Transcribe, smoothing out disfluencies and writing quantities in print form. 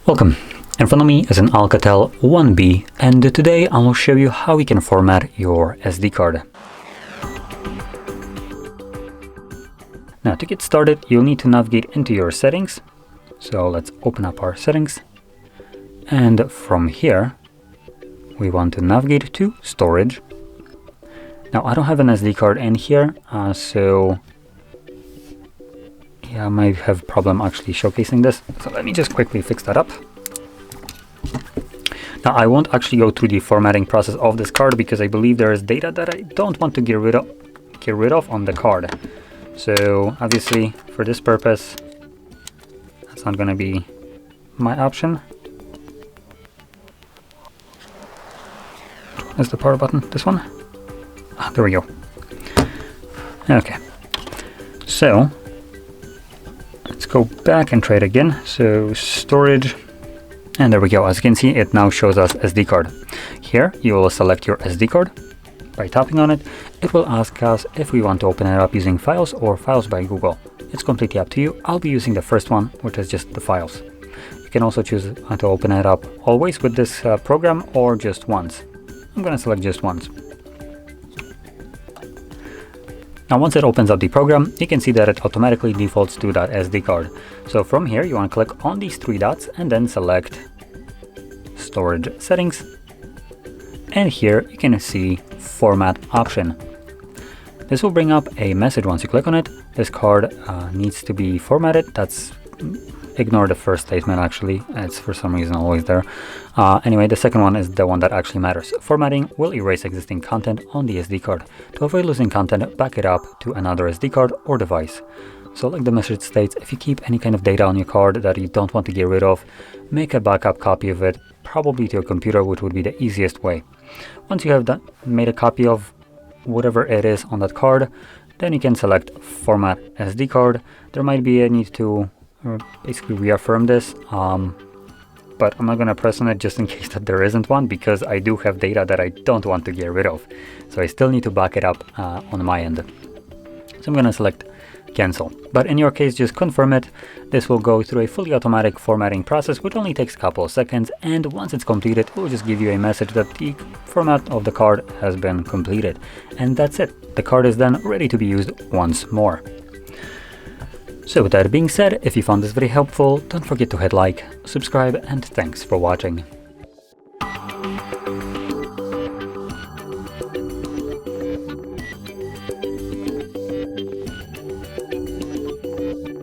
Welcome. In front of me is an Alcatel 1B, and today I'll show you how we can format your SD card. Now, to get started, you'll need to navigate into your settings. So let's open up our settings, and from here we want to navigate to storage. Now, I don't have an SD card in here, so yeah, I might have a problem actually showcasing this. So let me just quickly fix that up. Now, I won't actually go through the formatting process of this card because I believe there is data that I don't want to get rid of on the card. So obviously for this purpose, that's not going to be my option. Is the power button this one? There we go. Okay, so let's go back and try it again. So storage, and there we go. As you can see, it now shows us SD card. Here you will select your SD card. By tapping on it, it will ask us if we want to open it up using Files or Files by Google. It's completely up to you. I'll be using the first one, which is just the Files. You can also choose to open it up always with this program or just once. I'm going to select just once. Now, once it opens up the program, you can see that it automatically defaults to that SD card. So from here, you want to click on these three dots and then select Storage Settings. And here you can see Format option. This will bring up a message once you click on it. This card needs to be formatted. Ignore the first statement, actually. It's for some reason always there. Anyway, the second one is the one that actually matters. Formatting will erase existing content on the SD card. To avoid losing content, back it up to another SD card or device. So like the message states, if you keep any kind of data on your card that you don't want to get rid of, make a backup copy of it, probably to your computer, which would be the easiest way. Once you have made a copy of whatever it is on that card, then you can select Format SD card. There might be a need to basically reaffirm this, but I'm not going to press on it just in case that there isn't one, because I do have data that I don't want to get rid of. So I still need to back it up on my end. So I'm going to select Cancel. But in your case, just confirm it. This will go through a fully automatic formatting process, which only takes a couple of seconds. And once it's completed, it will just give you a message that the format of the card has been completed. And that's it. The card is then ready to be used once more. So with that being said, if you found this very helpful, don't forget to hit like, subscribe, and thanks for watching.